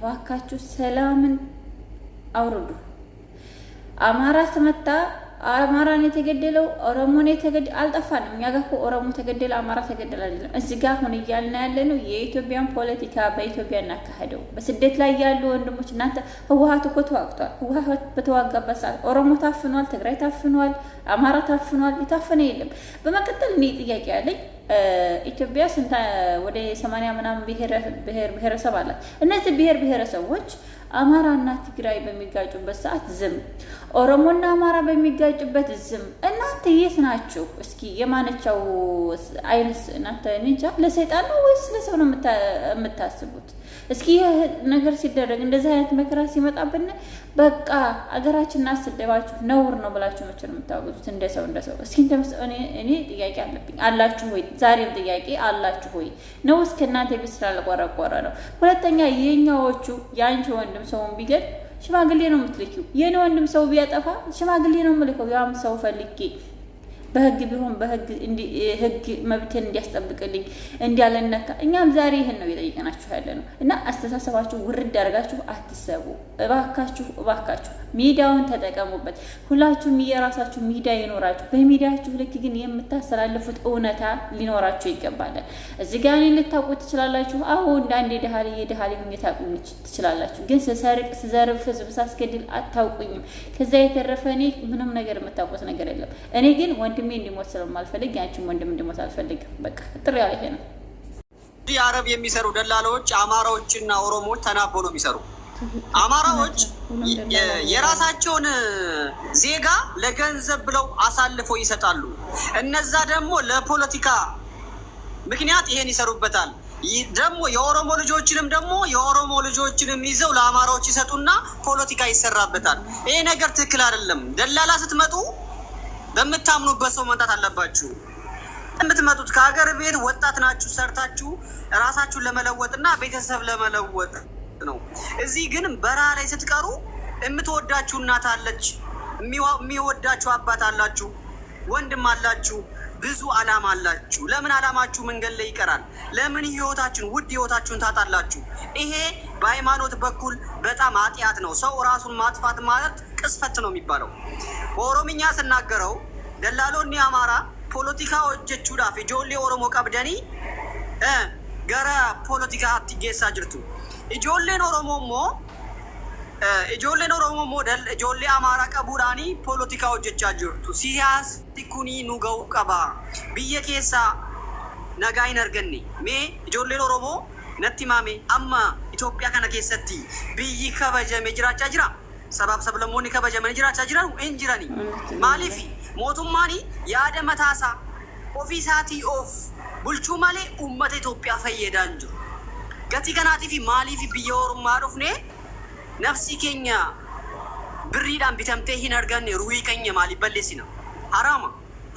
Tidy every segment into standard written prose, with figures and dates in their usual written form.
እባካችሁ ሰላምን አውርዱ። አማራ ተመታ፣ አማራን የተገደለው ኦሮሞን የተገደለ አልጠፋንም። እኛ ጋር እኮ ኦሮሞ ተገደለ አማራ ተገደለ አይደለም። እዚህ ጋር አሁን እያልን ያለነው የኢትዮጵያን ፖለቲካ በኢትዮጵያ እናካሄደው። በስደት ላይ ያሉ ወንድሞች እናንተ ህወሓት እኮ ተዋግቷል። ህወሓት በተዋጋበት ሰዓት ኦሮሞ ታፍኗል፣ ትግራይ ታፍኗል፣ አማራ ታፍኗል። የታፈነ የለም። በመቀጠል እኔ ጥያቄ ያለኝ ኢትዮጵያ ስንት ወደ 80 ምናምን ብሔረሰብ አላት። እነዚህ ብሔረሰቦች አማራና ትግራይ በሚጋጩበት ሰዓት ዝም፣ ኦሮሞና አማራ በሚጋጩበት ዝም። እናንተ የት ናችሁ? እስኪ የማነቻው አይነት እናንተ እንጃ ለሰይጣን ነው ወይስ ለሰው ነው የምታስቡት? እስኪ ነገር ሲደረግ እንደዚህ አይነት መከራ ሲመጣብን በቃ አገራችንን አስደባችሁ ነውር ነው ብላችሁ ነው የምታወግዙት እንደ ሰው። እስኪ እኔ ጥያቄ አለብኝ። አላችሁ ወይ? ዛሬም ጥያቄ አላችሁ ወይ ነው? እስከ እናንተ ቢስራ ለቆረቆረ ነው። ሁለተኛ የኛዎቹ ያንቺ ወንድም ሰውን ቢገድ ሽማግሌ ነው የምትልኪው። የኔ ወንድም ሰው ቢያጠፋ ሽማግሌ ነው የምልከው። ያም ሰው ፈልጌ በህግ ቢሆን ህግ መብትን እንዲያስጠብቅልኝ እንዲያለነካ። እኛም ዛሬ ይሄን ነው እየጠየቅናችሁ ያለ ነው። እና አስተሳሰባችሁ ውርድ አድርጋችሁ አትሰቡ እባካችሁ። ሚዲያውን ተጠቀሙበት። ሁላችሁም የራሳችሁ ሚዲያ ይኖራችሁ። በሚዲያችሁ ልክ ግን የምታስተላልፉት እውነታ ሊኖራችሁ ይገባል። እዚህ ጋር እኔን ልታውቁ ትችላላችሁ። አሁን እንዳንዴ የደሃሊ ሁኔታ ትችላላችሁ። ግን ስሰርቅ ስዘርፍ ህዝብ ሳስገድል አታውቁኝም። ከዛ የተረፈ እኔ ምንም ነገር የምታውቁት ነገር የለም። እኔ ግን ወንድሜ እንዲሞት ስለማልፈልግ ያንቺም ወንድም እንዲሞት አልፈልግም። በቃ ጥሪ ያለ ይሄ ነው። አረብ የሚሰሩ ደላላዎች አማራዎችና ኦሮሞዎች ተናበው ነው የሚሰሩ። አማራዎች የራሳቸውን ዜጋ ለገንዘብ ብለው አሳልፈው ይሰጣሉ። እነዛ ደግሞ ለፖለቲካ ምክንያት ይሄን ይሰሩበታል። ደግሞ የኦሮሞ ልጆችንም ይዘው ለአማራዎች ይሰጡና ፖለቲካ ይሰራበታል። ይሄ ነገር ትክክል አይደለም። ደላላ ስትመጡ በምታምኑበት ሰው መምጣት አለባችሁ። የምትመጡት ከሀገር ቤት ወጣት ናችሁ፣ ሰርታችሁ ራሳችሁን ለመለወጥና ቤተሰብ ለመለወጥ ነው። እዚህ ግን በረሃ ላይ ስትቀሩ የምትወዳችሁ እናት አለች፣ የሚወዳችሁ አባት አላችሁ፣ ወንድም አላችሁ፣ ብዙ አላማ አላችሁ። ለምን አላማችሁ መንገድ ላይ ይቀራል? ለምን ውድ ህይወታችሁን ታጣላችሁ? ይሄ በሃይማኖት በኩል በጣም ኃጢአት ነው። ሰው ራሱን ማጥፋት ማለት ቅስፈት ነው የሚባለው። በኦሮምኛ ስናገረው ደላሎኒ አማራ ፖለቲካ ሆጀቹዳፍ ኢጆሌ ኦሮሞ ቀብደኒ ገረ ፖለቲካ አትጌሳ ጅርቱ ኢጆሌን ኦሮሞ ሞደል ኢጆሌ አማራ ቀቡራኒ ፖለቲካ ሆጀቻ ጅርቱ ሲያስቲ ኩኒ ኑገው ቀባ ብየ ኬሳ ነጋይን አርገኒ ሜ ኢጆሌን ኦሮሞ ነቲ ማሜ አማ ኢትዮጵያ ከነ ኬሰቲ ብይ ከበጀሜ ጅራቻ ጅራ ሰባብ ሰብለሞኒ ከበጀሜ ጅራቻ ጅራ እንጅራኒ ማሊፊ ሞቱማኒ ያደ መታሳ ኦፊሳቲ ኦፍ ቡልቹ ማሌ ኡመተ ኢትዮጵያ ፈየዳን ጅሩ ገቲ ከናቲፊ ማሊፊ ቢዮሩማ ዱፍኔ ነፍሲ ኬኛ ብሪዳን ቢተምቴ ሂን አርገኔ ሩዊ ከኛ ማሊ በሌሲና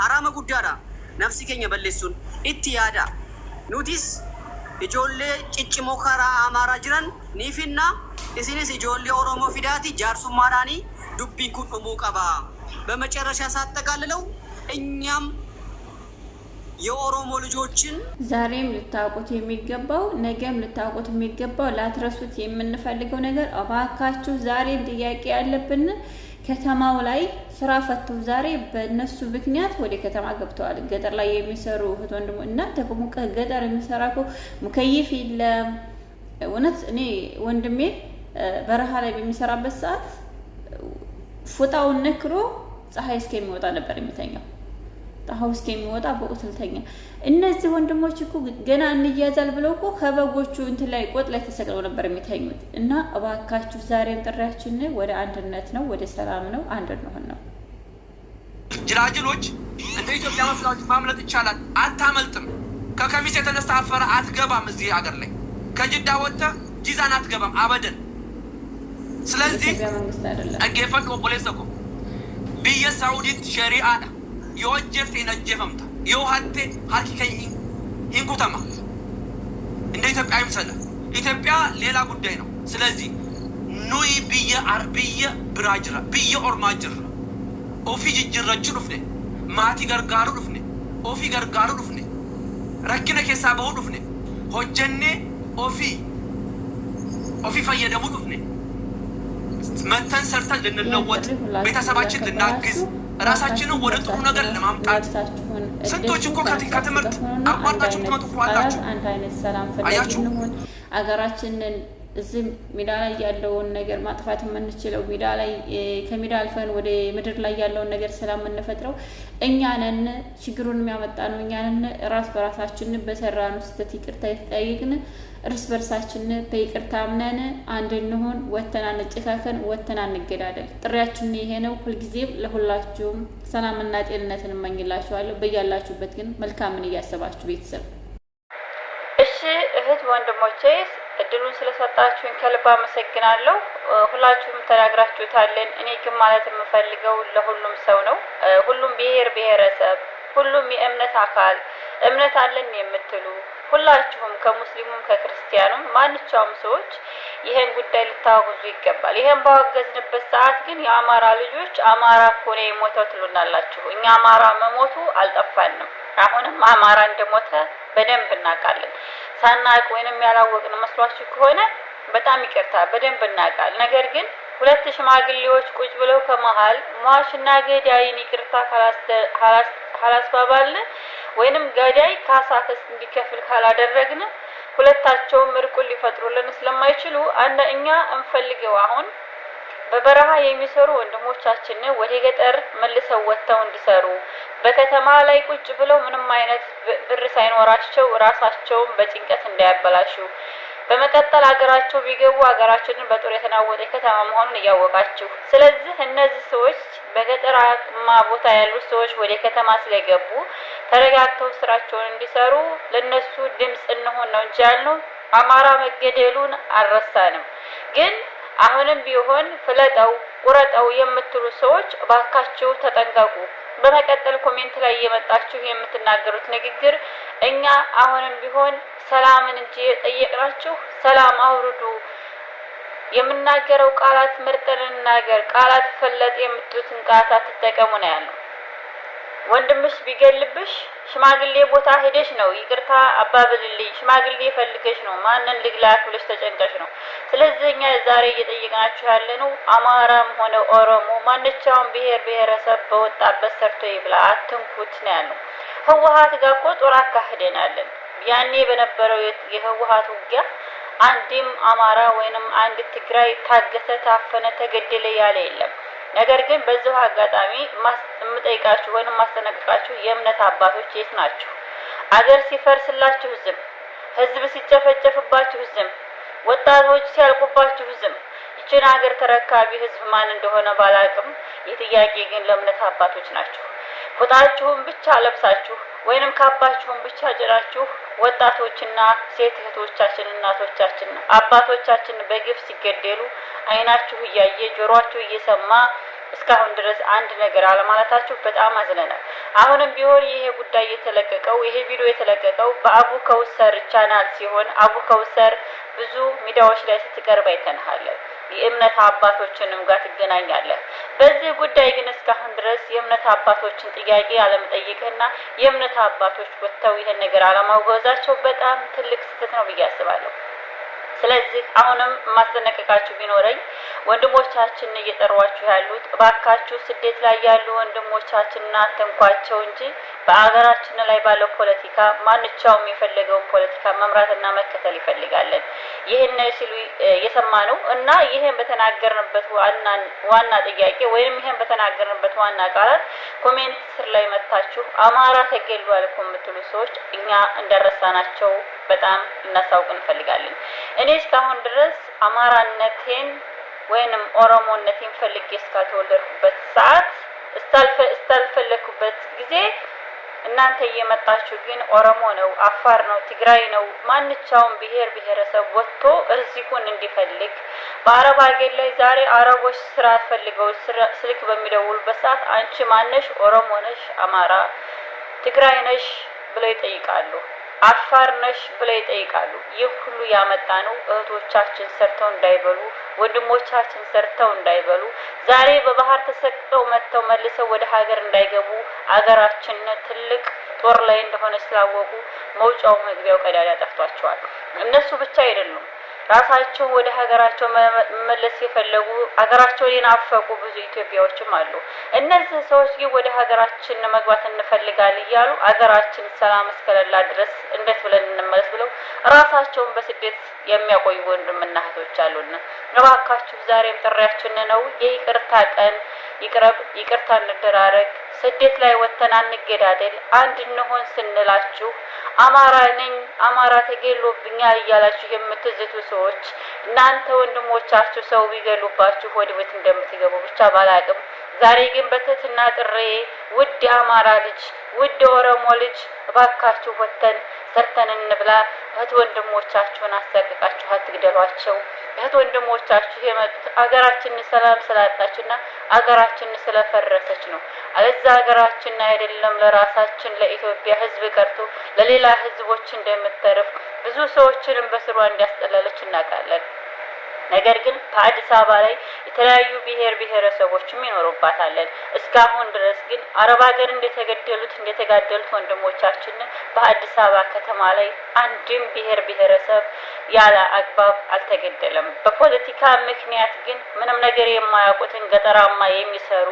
ሐራማ ጉዳዳ ነፍሲ ኬኛ በሌሱን ኢቲ ያዳ ኑቲስ ኢጆሌ ጭጭሞ ከራ አማራ ጅረን ኒፊና ኢሲኒስ ኢጆሌ ኦሮሞ ፊዳቲ ጃርሱማዳኒ ዱቢን ኩጥሙ ቀባ። በመጨረሻ ሳጠቃልለው እኛም የኦሮሞ ልጆችን ዛሬም ልታውቁት የሚገባው ነገም ልታውቁት የሚገባው ላትረሱት የምንፈልገው ነገር እባካችሁ ዛሬም ጥያቄ ያለብን ከተማው ላይ ስራ ፈተው ዛሬ በእነሱ ምክንያት ወደ ከተማ ገብተዋል። ገጠር ላይ የሚሰሩ እህት ወንድሞ እናንተ ገጠር የሚሰራው ሙከይፍ የለም። እውነት እኔ ወንድሜ በረሃ ላይ በሚሰራበት ሰዓት ፎጣውን ነክሮ ፀሐይ እስከሚወጣ ነበር የሚተኛው። ፀሐይ እስከሚወጣ በቁትልተኛ። እነዚህ ወንድሞች እኮ ገና እንያዛል ብለው እኮ ከበጎቹ እንትን ላይ ቆጥ ላይ ተሰቅለው ነበር የሚተኙት። እና እባካችሁ ዛሬም ጥሪያችን ወደ አንድነት ነው፣ ወደ ሰላም ነው፣ አንድ እንሆን ነው። ጅላጅሎች እንደ ኢትዮጵያ መስላችሁ ማምለጥ ይቻላል። አታመልጥም። ከከሚስ የተነሳ አፈራ አትገባም። እዚህ ሀገር ላይ ከጅዳ ወጥተህ ጂዛን አትገባም አበደን። ስለዚህ አገፈን ኦፖሌሰኮ ብየ ሳውዲት ሸሪዓና የወጀፍቴ ነጀፈምታ የውሃቴ ሀኪከይ ኢንኩተማ እንደ ኢትዮጵያ ይምሰለ ኢትዮጵያ ሌላ ጉዳይ ነው። ስለዚህ ኑይ ብየ አርብየ ብራጅራ ብየ ኦርማጅራ ኦፊ ጅጅረቹ ዱፍኔ ማቲ ገርጋሩ ዱፍኔ ኦፊ ገርጋሩ ዱፍኔ ረኪነ ኬሳ በሁ ዱፍኔ ሆጀኔ ኦፊ ኦፊ ፈየደሙ ዱፍኔ መተን ሰርተን ልንለወጥ ቤተሰባችን ልናግዝ ራሳችንን ወደ ጥሩ ነገር ለማምጣት ስንቶች እኮ ከትምህርት አቋርጣችሁ ትመጡ እኮ አላችሁ። አያችሁ አገራችንን እዚህ ሜዳ ላይ ያለውን ነገር ማጥፋት የምንችለው ሜዳ ላይ ከሜዳ አልፈን ወደ ምድር ላይ ያለውን ነገር ሰላም የምንፈጥረው እኛ ነን። ችግሩን የሚያመጣ ነው እኛ ነን። ራስ በራሳችን በሰራነው ስህተት ይቅርታ የተጠያየቅን እርስ በርሳችን በይቅርታ አምነን አንድ እንሆን። ወተን አንጨካከን፣ ወተን አንገዳደል። ጥሪያችን ይሄ ነው። ሁልጊዜም ለሁላችሁም ሰላምና ጤንነትን እመኝላችኋለሁ። በያላችሁበት ግን መልካምን እያሰባችሁ ቤተሰብ። እሺ እህት ወንድሞቼ እድሉን ስለሰጣችሁኝ ከልብ አመሰግናለሁ። ሁላችሁም ተናግራችሁታለን። እኔ ግን ማለት የምፈልገው ለሁሉም ሰው ነው። ሁሉም ብሔር ብሔረሰብ፣ ሁሉም የእምነት አካል እምነት አለን የምትሉ ሁላችሁም ከሙስሊሙም ከክርስቲያኑም ማንኛውም ሰዎች ይሄን ጉዳይ ልታወግዙ ይገባል። ይሄን ባወገዝንበት ሰዓት ግን የአማራ ልጆች አማራ እኮ ነው የሞተው ትሉናላችሁ። እኛ አማራ መሞቱ አልጠፋንም። አሁንም አማራ እንደሞተ በደንብ እናውቃለን። ሳናውቅ ወይንም ያላወቅን መስሏችሁ ከሆነ በጣም ይቅርታ፣ በደንብ እናውቃለን። ነገር ግን ሁለት ሽማግሌዎች ቁጭ ብለው ከመሃል ሟችና ገዳይን ይቅርታ ካላስባባልን ወይንም ገዳይ ካሳ ክስ እንዲከፍል ካላደረግን ሁለታቸውም እርቁን ሊፈጥሩልን ስለማይችሉ እኛ እንፈልገው አሁን በበረሃ የሚሰሩ ወንድሞቻችን ወደ ገጠር መልሰው ወጥተው እንዲሰሩ፣ በከተማ ላይ ቁጭ ብለው ምንም አይነት ብር ሳይኖራቸው ራሳቸውን በጭንቀት እንዳያበላሹ፣ በመቀጠል ሀገራቸው ቢገቡ ሀገራችንን በጦር የተናወጠ ከተማ መሆኑን እያወቃችሁ፣ ስለዚህ እነዚህ ሰዎች በገጠራማ ቦታ ያሉ ሰዎች ወደ ከተማ ስለገቡ ተረጋግተው ስራቸውን እንዲሰሩ ለነሱ ድምጽ እንሆን ነው እንጂ ያልነው አማራ መገደሉን አልረሳንም። ግን አሁንም ቢሆን ፍለጠው ቁረጠው የምትሉ ሰዎች ባካችሁ ተጠንቀቁ። በመቀጠል ኮሜንት ላይ እየመጣችሁ የምትናገሩት ንግግር እኛ አሁንም ቢሆን ሰላምን እንጂ ጠየቅናችሁ ሰላም አውርዱ፣ የምናገረው ቃላት ምርጥን እናገር፣ ቃላት ፈለጥ የምትሉትን ቃላት አትጠቀሙ ነው ያለው። ወንድምሽ ቢገልብሽ ሽማግሌ ቦታ ሄደሽ ነው ይቅርታ አባብልልኝ፣ ሽማግሌ ፈልገሽ ነው ማንን ልግላክ ብለሽ ተጨንቀሽ ነው። ስለዚህ እኛ ዛሬ እየጠየቅናችሁ ያለነው አማራም ሆነ ኦሮሞ ማንኛውም ብሔር ብሔረሰብ በወጣበት ሰርቶ ይብላ፣ አትንኩት ነው ያለው። ህወሓት ጋር እኮ ጦር አካሂደናለን። ያኔ በነበረው የህወሓት ውጊያ አንድም አማራ ወይንም አንድ ትግራይ ታገተ፣ ታፈነ፣ ተገደለ ያለ የለም። ነገር ግን በዛው አጋጣሚ የምጠይቃችሁ ወይንም ማስጠነቅቃችሁ የእምነት አባቶች የት ናችሁ? አገር ሲፈርስላችሁ ዝም፣ ህዝብ ሲጨፈጨፍባችሁ ዝም፣ ወጣቶች ሲያልቁባችሁ ዝም። ይችን ሀገር ተረካቢ ህዝብ ማን እንደሆነ ባላቅም የጥያቄ ግን ለእምነት አባቶች ናችሁ። ፎጣችሁን ብቻ ለብሳችሁ ወይንም ካባችሁን ብቻ ጭራችሁ ወጣቶችና ሴት እህቶቻችን እናቶቻችን አባቶቻችን በግፍ ሲገደሉ አይናችሁ እያየ ጆሮአችሁ እየሰማ እስካሁን ድረስ አንድ ነገር አለማለታችሁ በጣም አዝነናል። አሁንም ቢሆን ይሄ ጉዳይ የተለቀቀው ይሄ ቪዲዮ የተለቀቀው በአቡ ከውሰር ቻናል ሲሆን አቡ ከውሰር ብዙ ሚዲያዎች ላይ ስትቀርብ አይተናል። የእምነት አባቶችንም ጋር ትገናኛለህ። በዚህ ጉዳይ ግን እስካሁን ድረስ የእምነት አባቶችን ጥያቄ አለመጠየቅና የእምነት አባቶች ወጥተው ይሄን ነገር አለማውገዛቸው በጣም ትልቅ ስህተት ነው ብዬ አስባለሁ። ስለዚህ አሁንም ማስጠነቀቃችሁ ቢኖረኝ ወንድሞቻችን እየጠሯችሁ ያሉት እባካችሁ ስደት ላይ ያሉ ወንድሞቻችንና አትንኳቸው እንጂ በአገራችን ላይ ባለው ፖለቲካ ማንኛውም የፈለገውን ፖለቲካ መምራትና መከተል ይፈልጋለን። ይሄን ሲሉ የሰማነው እና ይሄን በተናገርንበት ዋና ጥያቄ ወይንም ይሄን በተናገርንበት ዋና ቃላት ኮሜንት ስር ላይ መጣችሁ አማራ ተገሏል እኮ የምትሉ ሰዎች እኛ እንደረሳናቸው በጣም እናሳውቅ እንፈልጋለን። እኔ እስካሁን ድረስ አማራነቴን ወይንም ኦሮሞነቴን ፈልጌ እስካልተወለድኩበት ሰዓት እስካልፈለኩበት ጊዜ እናንተ እየመጣችሁ ግን ኦሮሞ ነው፣ አፋር ነው፣ ትግራይ ነው ማንኛውም ብሔር ብሔረሰብ ወጥቶ እርዚቁን እንዲፈልግ በአረብ ሀገር ላይ ዛሬ አረቦች ስራ ፈልገው ስልክ በሚደውሉበት ሰዓት አንቺ ማነሽ? ኦሮሞ ነሽ፣ አማራ፣ ትግራይ ነሽ ብለው ይጠይቃሉ። አፋር ነሽ ብለው ይጠይቃሉ። ይህ ሁሉ ያመጣ ነው እህቶቻችን ሰርተው እንዳይበሉ፣ ወንድሞቻችን ሰርተው እንዳይበሉ፣ ዛሬ በባህር ተሰቅጠው መጥተው መልሰው ወደ ሀገር እንዳይገቡ አገራችን ትልቅ ጦር ላይ እንደሆነ ስላወቁ መውጫው መግቢያው ቀዳዳ ጠፍቷቸዋል። እነሱ ብቻ አይደሉም። ራሳቸው ወደ ሀገራቸው መመለስ የፈለጉ ሀገራቸውን የናፈቁ ብዙ ኢትዮጵያዎችም አሉ። እነዚህ ሰዎች ግን ወደ ሀገራችን መግባት እንፈልጋለን እያሉ ሀገራችን ሰላም እስከሌላ ድረስ እንዴት ብለን እንመለስ ብለው ራሳቸውን በስደት የሚያቆዩ ወንድምና እህቶች አሉና እባካችሁ ዛሬም ጥሪያችን ነው። የይቅርታ ቀን ይቅረብ፣ ይቅርታ እንደራረግ፣ ስደት ላይ ወተን አንገዳደል፣ አንድ እንሆን ስንላችሁ አማራ ነኝ አማራ ተገሎብኛል እያላችሁ የምትዝቱ ሰዎች እናንተ ወንድሞቻችሁ ሰው ቢገሉባችሁ ወደ ቤት እንደምትገቡ ብቻ ባላቅም፣ ዛሬ ግን በትህትና ጥሬ ውድ አማራ ልጅ ውድ ኦሮሞ ልጅ እባካችሁ ወተን ሰርተን እንብላ። እህት ወንድሞቻችሁን አሰቃቃችሁ አትግደሏቸው። እህት ወንድሞቻችሁ የመጡት አገራችን ሰላም ስላጣችና አገራችን ስለፈረሰች ነው። አለዛ አገራችን አይደለም ለራሳችን ለኢትዮጵያ ሕዝብ ቀርቶ ለሌላ ሕዝቦች እንደምትተርፍ ብዙ ሰዎችንም በስሯ እንዲያስጠላለች እናውቃለን። ነገር ግን በአዲስ አበባ ላይ የተለያዩ ብሔር ብሔረሰቦችም ይኖሩባታለን። እስካሁን ድረስ ግን አረብ ሀገር እንደተጋደሉት ወንድሞቻችን በአዲስ አበባ ከተማ ላይ አንድም ብሔር ብሔረሰብ ያለ አግባብ አልተገደለም። በፖለቲካ ምክንያት ግን ምንም ነገር የማያውቁትን ገጠራማ የሚሰሩ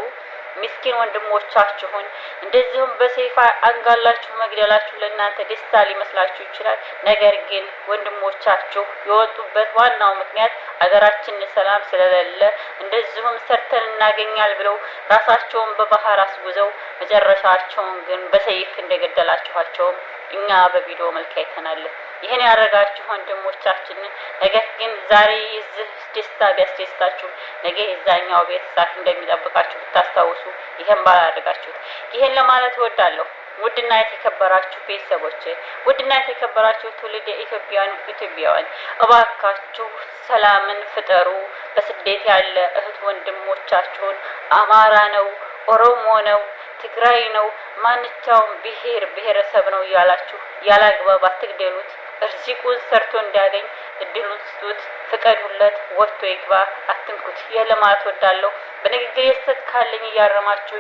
ምስኪን ወንድሞቻችሁን እንደዚሁም በሰይፍ አንጋላችሁ መግደላችሁ ለእናንተ ደስታ ሊመስላችሁ ይችላል። ነገር ግን ወንድሞቻችሁ የወጡበት ዋናው ምክንያት አገራችን ሰላም ስለሌለ እንደዚሁም ሰርተን እናገኛል ብለው ራሳቸውን በባህር አስጉዘው መጨረሻቸውን ግን በሰይፍ እንደገደላችኋቸውም እኛ በቪዲዮ መልክ አይተናል። ይህን ያደረጋችሁ ወንድሞቻችን ነገር ግን ዛሬ ይህ ደስታ ቢያስደስታችሁ ነገ የዛኛው ቤት እሳት እንደሚጠብቃችሁ ብታስታውሱ ይህን ባላደረጋችሁት። ይህን ለማለት እወዳለሁ። ውድና የተከበራችሁ ቤተሰቦች፣ ውድና የተከበራችሁ ትውልድ ኢትዮጵያውያን እባካችሁ ሰላምን ፍጠሩ። በስደት ያለ እህት ወንድሞቻችሁን አማራ ነው፣ ኦሮሞ ነው፣ ትግራይ ነው፣ ማንኛውም ብሔር ብሔረሰብ ነው እያላችሁ ያላግባብ አትግደሉት። እርዚቁን ሰርቶ እንዲያገኝ እድሉን ስጡት፣ ፍቀዱለት፣ ወጥቶ ይግባ፣ አትንኩት። የለማት ወዳለው በንግግር የስተት ካለኝ እያረማችሁ